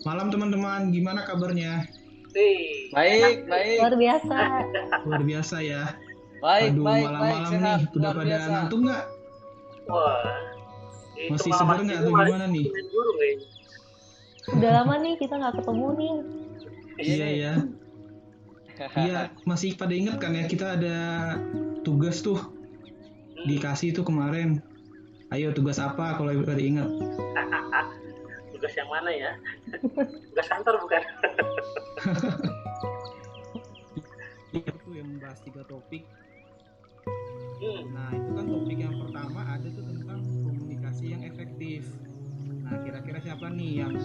Malam teman-teman, gimana kabarnya? Wih, enak Baik, nih. baik, Luar biasa. Luar biasa ya. baik, Aduh, baik, baik, malam-malam nih, sehat, udah luar pada biasa. ngantuk nggak? Wah, itu Masih malah seger Mas nggak Dini atau malah gimana nih? main burung kayaknya. Udah lama nih kita nggak ketemu nih. Iya Iya nih. ya, iya masih pada inget kan ya kita ada tugas tuh Hmm. dikasih tuh kemarin. Ayo tugas apa kalau pada inget? Tugas yang mana ya? Tugas kantor bukan? Itu tuh yang membahas 3 topik. Hmm. Nah itu kan topik yang pertama ada tuh tentang komunikasi yang efektif. Nah kira-kira siapa nih yang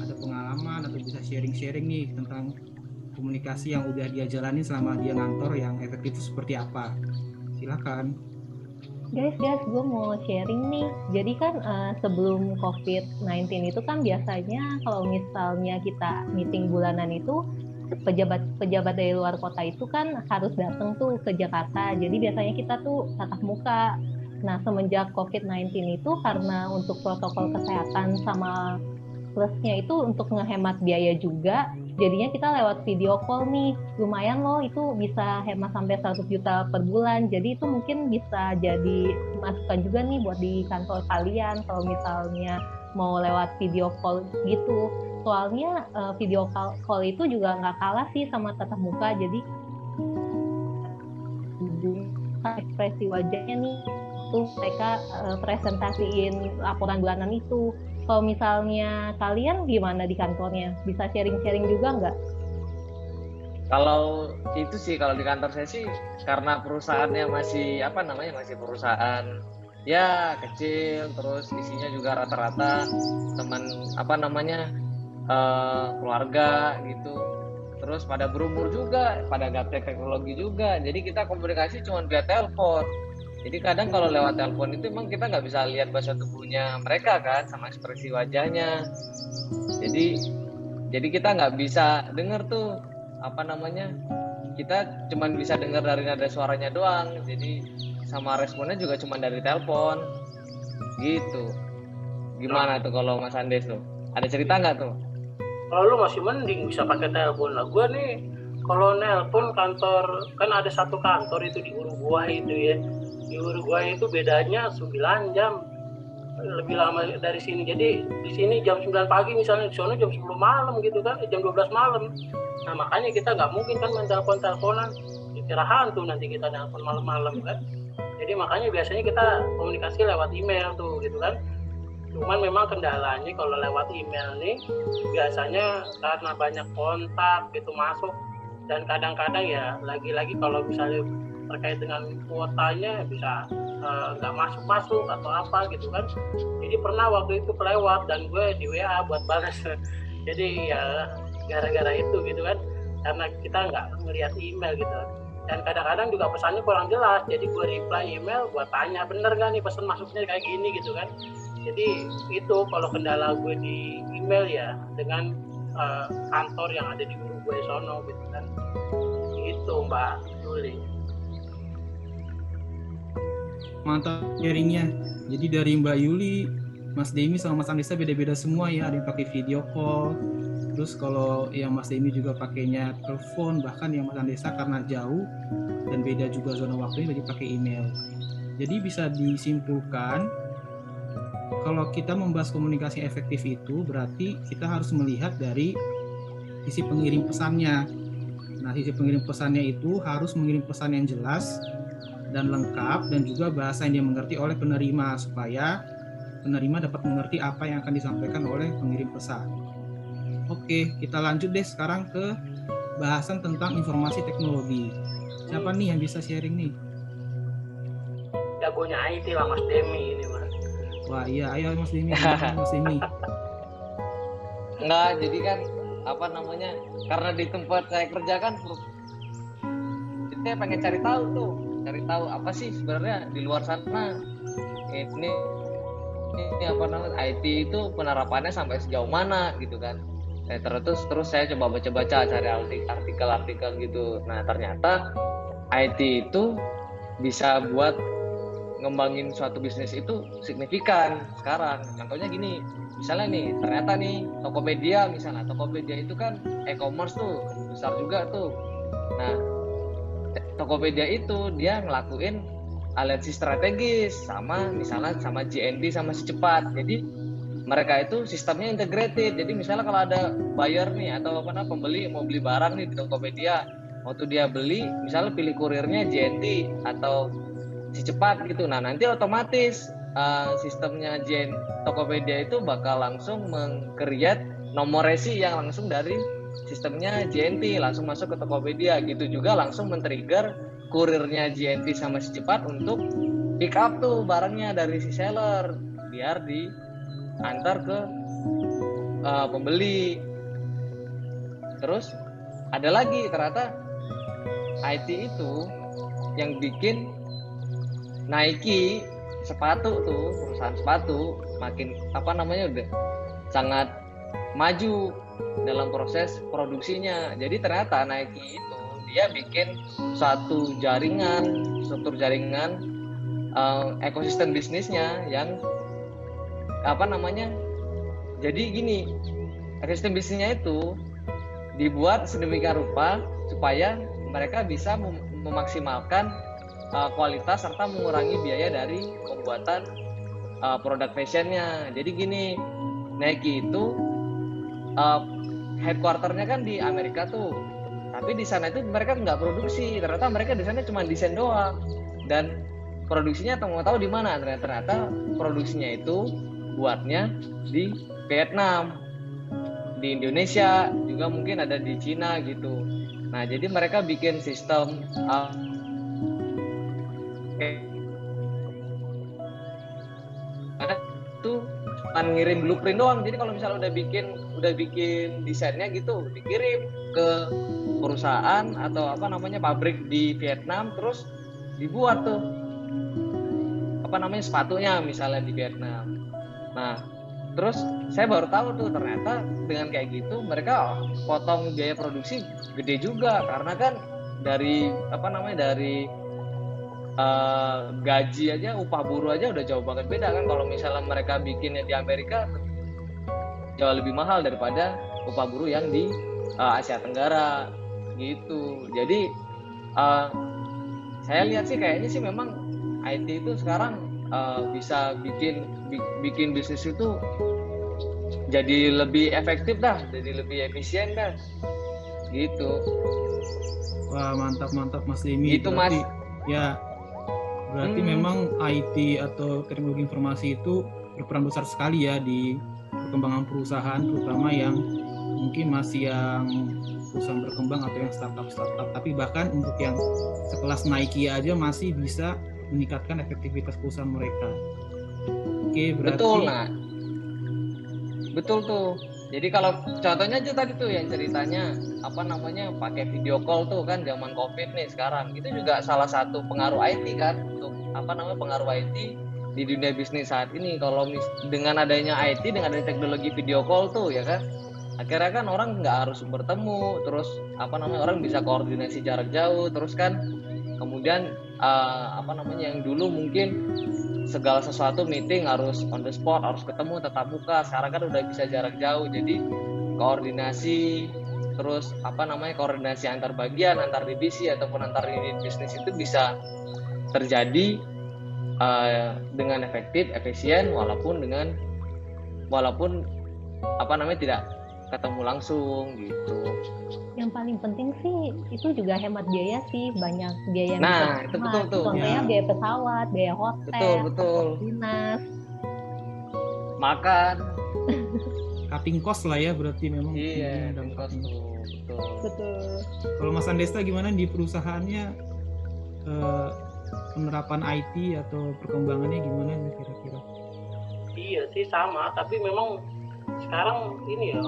ada pengalaman atau bisa sharing-sharing nih tentang komunikasi yang udah dia jalani selama dia ngantor yang efektif itu seperti apa? Silakan. Guys, gue mau sharing nih. Jadi kan sebelum COVID-19 itu kan biasanya kalau misalnya kita meeting bulanan itu pejabat-pejabat dari luar kota itu kan harus datang tuh ke Jakarta. Jadi biasanya kita tuh tatap muka. Nah, semenjak COVID-19 itu karena untuk protokol kesehatan sama plusnya itu untuk ngehemat biaya juga, jadinya kita lewat video call nih, lumayan loh, itu bisa hemat sampai 100 juta per bulan. Jadi itu mungkin bisa jadi masukan juga nih buat di kantor kalian kalau misalnya mau lewat video call gitu. Soalnya video call itu juga nggak kalah sih sama tatap muka, jadi ekspresi wajahnya nih tuh mereka presentasiin laporan bulanan itu. Kalau misalnya kalian gimana di kantornya? Bisa sharing-sharing juga nggak? Kalau itu sih, kalau di kantor saya sih, karena perusahaannya masih apa namanya, masih perusahaan ya kecil, terus isinya juga rata-rata teman apa namanya keluarga gitu. Terus pada berumur juga, pada gaptek teknologi juga. Jadi kita komunikasi cuma via telepon. Jadi kadang kalau lewat telepon itu emang kita nggak bisa lihat bahasa tubuhnya mereka kan, sama ekspresi wajahnya. Jadi jadi kita nggak bisa dengar tuh apa namanya. Kita cuma bisa dengar dari nada suaranya doang. Jadi sama responnya juga cuma dari telepon. Gitu. Nah, Gimana tuh kalau Mas Andes tuh? Ada cerita iya. nggak tuh? Kalau lu masih mending bisa pakai telepon lah. Gua nih kalau nelpon kantor kan ada satu kantor itu di Uruguay itu ya. Di Uruguay itu bedanya 9 jam lebih lama dari sini. Jadi di sini jam 9 pagi misalnya, di sana jam 10 malam gitu kan, jam 12 malam. Nah makanya kita nggak mungkin kan main telepon-teleponan, dikira hantu nanti kita telepon malam-malam kan. Jadi makanya biasanya kita komunikasi lewat email tuh gitu kan. Cuman memang kendalanya kalau lewat email nih biasanya karena banyak kontak gitu masuk, dan kadang-kadang ya lagi-lagi kalau misalnya terkait dengan kuotanya bisa nggak masuk-masuk atau apa gitu kan. Jadi pernah waktu itu kelewat dan gue di WA buat balas. Jadi ya gara-gara itu gitu kan, karena kita nggak ngelihat email gitu. Dan kadang-kadang juga pesannya kurang jelas, jadi gue reply email, gue tanya bener gak nih pesan masuknya kayak gini gitu kan. Jadi itu kalau kendala gue di email ya dengan kantor yang ada di Uruguay sono gitu kan. Itu Mbak Luli. Mantap sharingnya. Jadi dari Mbak Yuli, Mas Demi sama Mas Andesa beda-beda semua ya. Ada yang pakai video call. Terus kalau yang Mas Demi juga pakainya telepon, bahkan yang Mas Andesa karena jauh dan beda juga zona waktunya jadi pakai email. Jadi bisa disimpulkan kalau kita membahas komunikasi efektif itu berarti kita harus melihat dari sisi pengirim pesannya. Nah, sisi pengirim pesannya itu harus mengirim pesan yang jelas dan lengkap dan juga bahasa yang dimengerti oleh penerima supaya penerima dapat mengerti apa yang akan disampaikan oleh pengirim pesan. Oke, kita lanjut deh sekarang ke bahasan tentang informasi teknologi. Siapa nih yang bisa sharing nih? Jagonya IT lah Mas Demi ini Mas. Wah iya, ayo Mas Demi, gimana Mas Demi? Enggak, jadi kan apa namanya? Karena di tempat saya kerja kan saya pengen cari tahu apa sih sebenarnya di luar sana. Ini apa namanya? IT itu penerapannya sampai sejauh mana gitu kan. Terus saya coba baca-baca cari artikel-artikel gitu. Nah, ternyata IT itu bisa buat ngembangin suatu bisnis itu signifikan sekarang. Contohnya gini, misalnya nih ternyata nih Tokopedia misalnya, Tokopedia itu kan e-commerce tuh besar juga tuh. Nah Tokopedia itu dia ngelakuin aliansi strategis sama misalnya sama JNT sama Si Cepat. Jadi mereka itu sistemnya integrated. Jadi misalnya kalau ada buyer nih atau pembeli mau beli barang nih di Tokopedia, waktu dia beli misalnya pilih kurirnya JNT atau Si Cepat gitu. Nah nanti otomatis sistemnya Tokopedia itu bakal langsung meng-create nomor resi yang langsung dari sistemnya JNT langsung masuk ke Tokopedia. Gitu juga langsung men-trigger kurirnya JNT sama Si Cepat untuk pick up tuh barangnya dari si seller biar diantar ke pembeli. Terus ada lagi ternyata IT itu yang bikin Nike sepatu tuh, perusahaan sepatu makin udah sangat maju dalam proses produksinya. Jadi ternyata Nike itu dia bikin satu struktur jaringan ekosistem bisnisnya yang jadi gini, ekosistem bisnisnya itu dibuat sedemikian rupa supaya mereka bisa memaksimalkan kualitas serta mengurangi biaya dari pembuatan produk fashionnya. Jadi gini, Nike itu headquarternya kan di Amerika tuh, tapi di sana itu mereka nggak produksi. Ternyata mereka di sana cuma desain doang, dan produksinya mau tahu di mana? Ternyata produksinya itu buatnya di Vietnam, di Indonesia juga mungkin ada di Cina gitu. Nah jadi mereka bikin sistem itu cuma ngirim blueprint doang. Jadi kalau misalnya udah bikin desainnya gitu dikirim ke perusahaan atau pabrik di Vietnam, terus dibuat tuh sepatunya misalnya di Vietnam. Nah terus saya baru tahu tuh ternyata dengan kayak gitu mereka potong biaya produksi gede juga, karena kan dari gaji aja, upah buruh aja udah jauh banget beda kan. Kalau misalnya mereka bikinnya di Amerika jauh lebih mahal daripada upah buruh yang di Asia Tenggara gitu. Jadi saya lihat sih kayaknya sih memang IT itu sekarang bisa bikin bisnis itu jadi lebih efektif dah, jadi lebih efisien dah gitu. Wah mantap Mas Demi. Itu Mas. Ya berarti memang IT atau teknologi informasi itu berperan besar sekali ya di perkembangan perusahaan, terutama yang mungkin masih yang perusahaan berkembang atau yang startup, tapi bahkan untuk yang sekelas Nike aja masih bisa meningkatkan efektivitas perusahaan mereka. Oke, berarti betul tuh. Jadi kalau contohnya aja tadi tuh yang ceritanya pakai video call tuh kan zaman COVID nih sekarang, itu juga salah satu pengaruh IT kan untuk pengaruh IT di dunia bisnis saat ini. Kalau dengan adanya IT, dengan adanya teknologi video call tuh ya kan, akhirnya kan orang nggak harus bertemu, terus orang bisa koordinasi jarak jauh, terus kan kemudian yang dulu mungkin segala sesuatu meeting harus on the spot, harus ketemu tatap muka, sekarang kan udah bisa jarak jauh. Jadi koordinasi, terus koordinasi antar bagian, antar divisi ataupun antar unit bisnis itu bisa terjadi dengan efektif, efisien, walaupun tidak ketemu langsung gitu. Yang paling penting sih itu juga hemat biaya sih, banyak biaya yang itu betul tuh. Contohnya biaya pesawat, biaya hotel, betul. dinas, makan, cutting cost lah ya berarti memang. Iya, cutting cost tuh. Betul. Kalau Mas Andesta gimana di perusahaannya, penerapan IT atau perkembangannya gimana nih kira-kira? Iya sih sama, tapi memang sekarang ini ya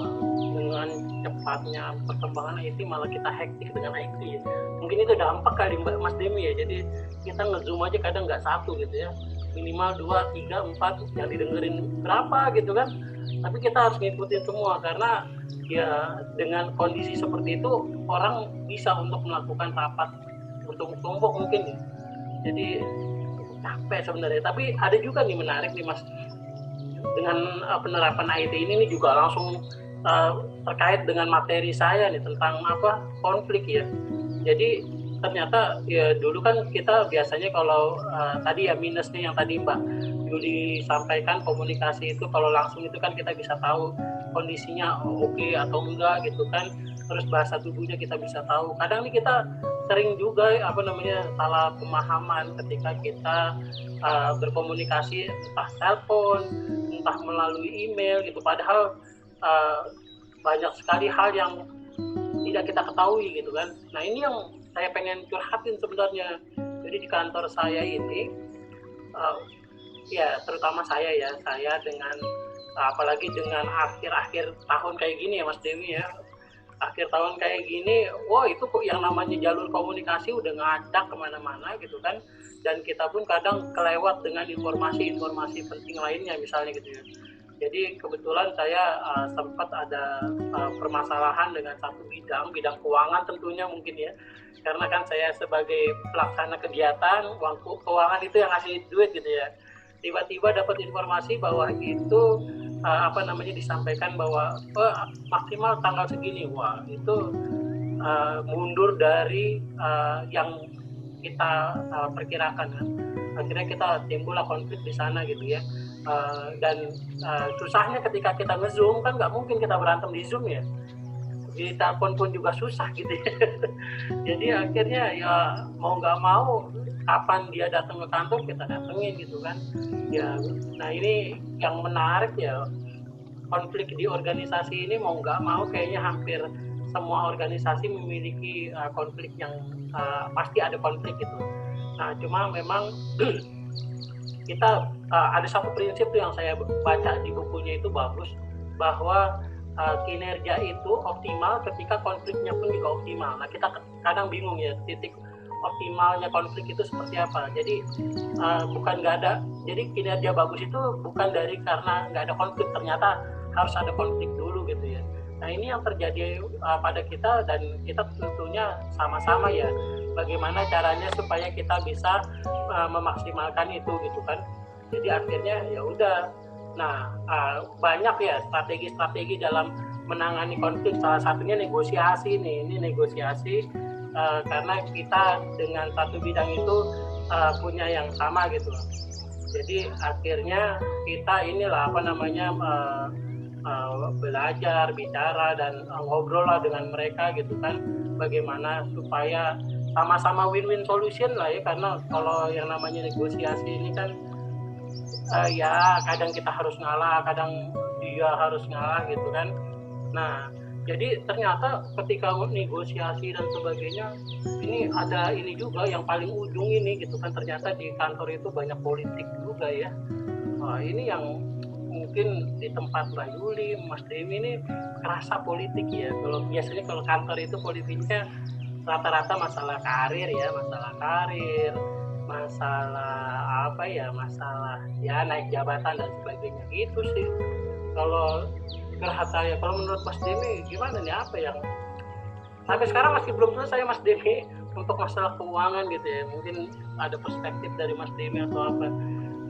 dengan cepatnya perkembangan IT malah kita hektik dengan IT ya. Mungkin itu dampak kali Mas Demi ya. Jadi kita ngezoom aja kadang nggak satu gitu ya, minimal 2, 3, 4 yang didengerin berapa gitu kan. Tapi kita harus ngikutin semua, karena ya dengan kondisi seperti itu orang bisa untuk melakukan rapat untuk kelompok mungkin ya. Jadi capek sebenarnya. Tapi ada juga nih menarik nih Mas, dengan penerapan IT ini juga langsung terkait dengan materi saya nih tentang konflik ya. Jadi ternyata ya dulu kan kita biasanya kalau tadi ya minusnya yang tadi Mbak Yuli sampaikan, komunikasi itu kalau langsung itu kan kita bisa tahu kondisinya oke atau enggak gitu kan, terus bahasa tubuhnya kita bisa tahu. Kadang nih kita sering juga salah pemahaman ketika kita berkomunikasi entah telepon, entah melalui email gitu, padahal banyak sekali hal yang tidak kita ketahui gitu kan. Nah ini yang saya pengen curhatin sebenarnya. Jadi di kantor saya ini ya terutama saya dengan apalagi dengan akhir-akhir tahun kayak gini ya Mas Demi ya, akhir tahun kayak gini, wah itu kok yang namanya jalur komunikasi udah ngacak kemana-mana gitu kan, dan kita pun kadang kelewat dengan informasi-informasi penting lainnya misalnya gitu ya. Jadi kebetulan saya sempat ada permasalahan dengan satu bidang keuangan tentunya mungkin ya, karena kan saya sebagai pelaksana kegiatan keuangan itu yang ngasih duit gitu ya. Tiba-tiba dapat informasi bahwa itu disampaikan bahwa maksimal tanggal segini, wah itu mundur dari yang kita perkirakan kan. Akhirnya kita timbullah konflik di sana gitu ya. Dan susahnya ketika kita nge-zoom kan nggak mungkin kita berantem di Zoom ya, di telepon pun juga susah gitu ya. Jadi akhirnya ya mau nggak mau kapan dia datang ke kantor kita datengin gitu kan ya. Nah ini yang menarik ya, konflik di organisasi ini mau nggak mau kayaknya hampir semua organisasi memiliki konflik yang pasti ada konflik gitu. Nah cuma memang kita ada satu prinsip tuh yang saya baca di bukunya itu bagus, bahwa kinerja itu optimal ketika konfliknya pun juga optimal. Nah kita kadang bingung ya titik optimalnya konflik itu seperti apa. Jadi bukan nggak ada, jadi kinerja bagus itu bukan dari karena nggak ada konflik, ternyata harus ada konflik dulu gitu ya. Nah ini yang terjadi pada kita, dan kita tentunya sama-sama ya bagaimana caranya supaya kita bisa memaksimalkan itu gitu kan. Jadi akhirnya ya udah. Nah banyak ya strategi-strategi dalam menangani konflik. Salah satunya negosiasi nih. Ini negosiasi karena kita dengan satu bidang itu punya yang sama gitu. Jadi akhirnya kita inilah belajar, bicara dan ngobrol lah dengan mereka gitu kan, bagaimana supaya sama-sama win-win solution lah ya. Karena kalau yang namanya negosiasi ini kan ya kadang kita harus ngalah, kadang dia harus ngalah gitu kan. Nah jadi ternyata ketika negosiasi dan sebagainya, ini ada ini juga yang paling ujung ini gitu kan, ternyata di kantor itu banyak politik juga ya. Ini yang mungkin di tempat Mbak Yuli, Mas Demi ini kerasa politik ya. Kalau biasanya kalau kantor itu politiknya rata-rata masalah karir, masalah masalah ya naik jabatan dan sebagainya gitu sih. Kalau saya, kalau menurut Mas Demi gimana nih, apa yang sampai sekarang masih belum selesai Mas Demi untuk masalah keuangan gitu ya? Mungkin ada perspektif dari Mas Demi atau apa?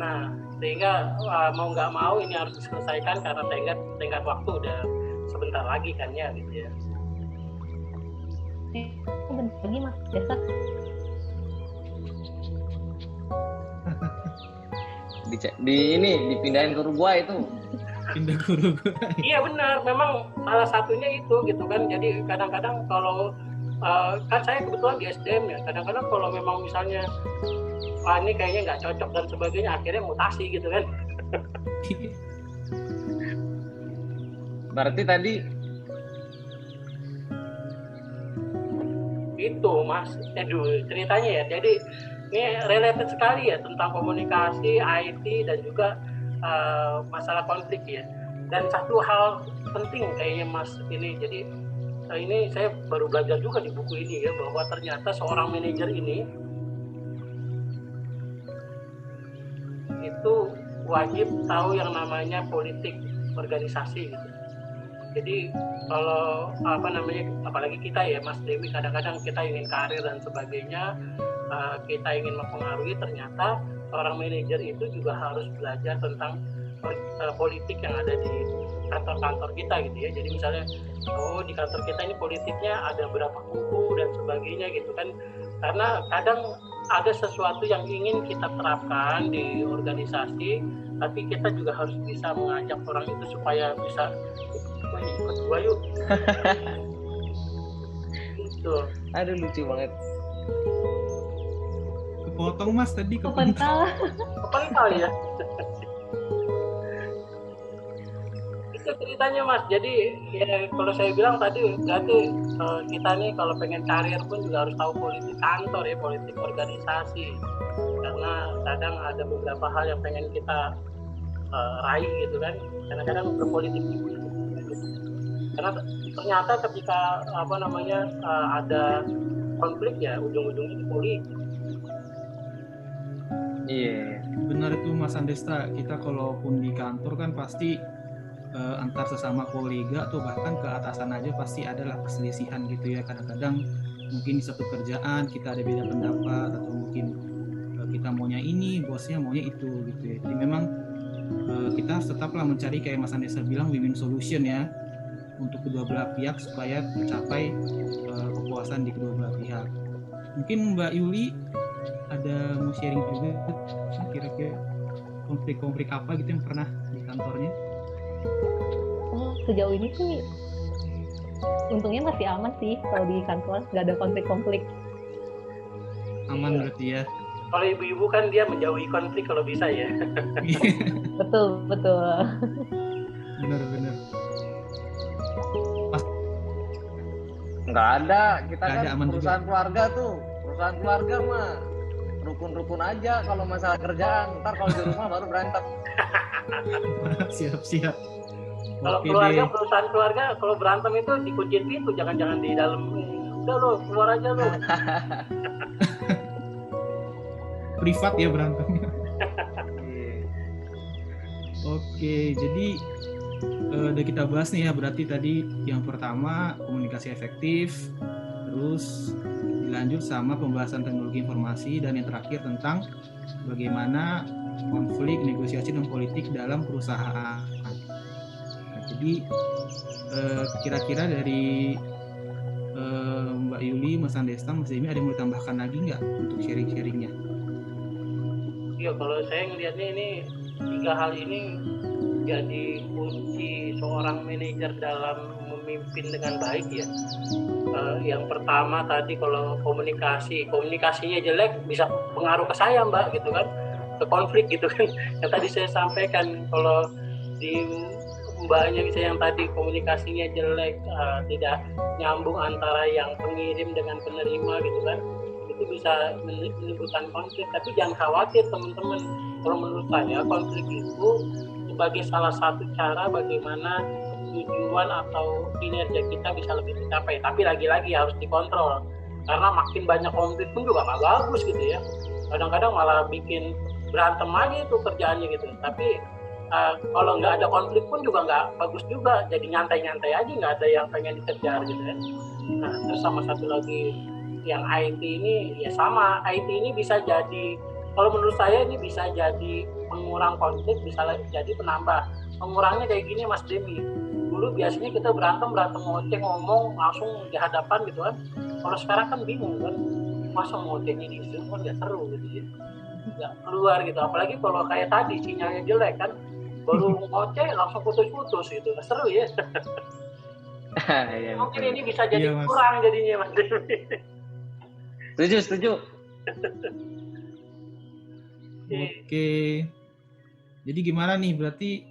Nah sehingga mau nggak mau ini harus diselesaikan karena tenggat waktu udah sebentar lagi kan ya gitu ya. Bentar lagi Mas Desa. Dipindahin ke Uruguay itu. Pindah ke Uruguay. Iya benar, memang salah satunya itu gitu kan. Jadi kadang-kadang kalau kan saya kebetulan di SDM ya, kadang-kadang kalau memang misalnya ini kayaknya nggak cocok dan sebagainya, akhirnya mutasi gitu kan. Berarti tadi itu Mas, ceritanya ya. Jadi ini related sekali ya tentang komunikasi, IT dan juga masalah konflik ya. Dan satu hal penting kayaknya Mas ini, jadi ini saya baru belajar juga di buku ini ya, bahwa ternyata seorang manajer ini itu wajib tahu yang namanya politik organisasi gitu. Jadi kalau apalagi kita ya Mas Dewi, kadang-kadang kita ingin karir dan sebagainya, kita ingin mempengaruhi, ternyata seorang manajer itu juga harus belajar tentang politik yang ada di kantor-kantor kita gitu ya. Jadi misalnya di kantor kita ini politiknya ada berapa kubu dan sebagainya gitu kan, karena kadang ada sesuatu yang ingin kita terapkan di organisasi, tapi kita juga harus bisa mengajak orang itu supaya bisa ikut gua yuk. Gitu. Aduh lucu banget. Kepotong Mas tadi, Kepental. Kepental ya. Itu ceritanya Mas. Jadi ya kalau saya bilang tadi berarti kita nih kalau pengen karir pun juga harus tahu politik kantor ya, politik organisasi. Karena kadang ada beberapa hal yang pengen kita raih gitu kan. Kadang-kadang berpolitik juga. Karena ternyata ketika ada konflik ya ujung-ujungnya di politik. Iya. benar itu Mas Andesta. Kita kalaupun di kantor kan pasti antar sesama kolega atau bahkan ke atasan aja pasti adalah perselisihan gitu ya. Kadang-kadang mungkin di satu kerjaan kita ada beda pendapat, atau mungkin kita maunya ini, bosnya maunya itu gitu ya. Jadi memang kita harus tetaplah mencari kayak Mas Andesa bilang win-win solution ya, untuk kedua belah pihak supaya tercapai kepuasan di kedua belah pihak. Mungkin Mbak Yuli ada mau sharing juga kira-kira konflik-konflik apa gitu yang pernah di kantornya? Oh, sejauh ini sih untungnya masih aman sih kalau di kantor, nggak ada konflik-konflik. Aman berarti ya. Kalau ibu-ibu kan dia menjauhi konflik kalau bisa ya. Betul. Benar. Nggak ada, kita Nggak ada, kan aman perusahaan keluarga tuh. Perusahaan keluarga mah rukun-rukun aja kalau masalah kerjaan. Ntar kalau di rumah baru berantem. Siap. Kalau Oke keluarga, deh. perusahaan keluarga, kalau berantem itu dikunciin pintu, jangan-jangan di dalam. Udah lo, keluar aja lo. Privat ya berantemnya. Iya. Oke, jadi udah kita bahas nih ya, berarti tadi yang pertama komunikasi efektif, terus dilanjut sama pembahasan teknologi informasi, dan yang terakhir tentang bagaimana konflik, negosiasi, dan politik dalam perusahaan. Nah, jadi kira-kira dari Mbak Yuli, Mas Andesta, Mas Demi ada yang mau ditambahkan lagi nggak untuk sharing-sharingnya? Iya, kalau saya ngelihatnya ini 3 hal ini jadi kunci seorang manajer dalam memimpin dengan baik ya. Yang pertama tadi kalau komunikasinya jelek bisa pengaruh ke saya Mbak gitu kan, ke konflik gitu kan. Yang tadi saya sampaikan kalau di Mbaknya misalnya yang tadi komunikasinya jelek, tidak nyambung antara yang pengirim dengan penerima gitu kan, itu bisa menimbulkan konflik. Tapi jangan khawatir teman-teman, kalau menurut saya konflik itu sebagai salah satu cara bagaimana tujuan atau kinerja kita bisa lebih tercapai. Tapi lagi-lagi harus dikontrol, karena makin banyak konflik pun juga nggak bagus gitu ya. Kadang-kadang malah bikin berantem aja itu kerjaannya gitu. Tapi kalau nggak ada konflik pun juga nggak bagus juga, jadi nyantai-nyantai aja, nggak ada yang pengen dikejar gitu ya. Nah, terus sama satu lagi yang IT ini ya sama, IT ini bisa jadi, kalau menurut saya ini bisa jadi pengurang konflik, bisa jadi penambah. Pengurangnya kayak gini Mas Demi, dulu biasanya kita berantem ngoceh ngomong langsung di hadapan gitu kan. Kalau sekarang kan bingung kan, masa ngocehnya di Zoom kan nggak seru gitu ya, nggak keluar gitu. Apalagi kalau kayak tadi sinyalnya jelek kan, baru ngoceh langsung putus-putus gitu, nggak seru ya. Iya, Mungkin betul. ini bisa jadi Iya, Mas. kurang jadinya Mas Demi. Setuju. Oke. Jadi gimana nih? Berarti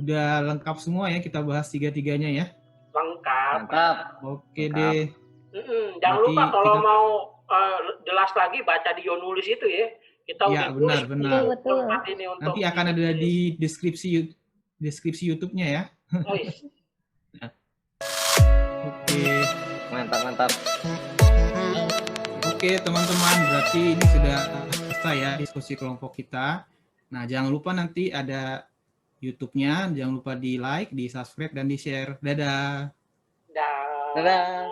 udah lengkap semua ya kita bahas tiga-tiganya ya. Lengkap. Mantap. Oke Lengkap. deh. Jangan Berarti lupa kalau kita- mau jelas lagi baca di Yonulis itu ya. Kita Ya, udah tulis benar. Betul. tempat ini untuk Nanti akan ada di deskripsi YouTube-nya ya. Wis. Oke. Mantap. Oke, teman-teman, berarti ini sudah selesai ya diskusi kelompok kita. Nah, jangan lupa nanti ada YouTube-nya, jangan lupa di like, di subscribe, dan di share. Dadah. Dah. Dadah.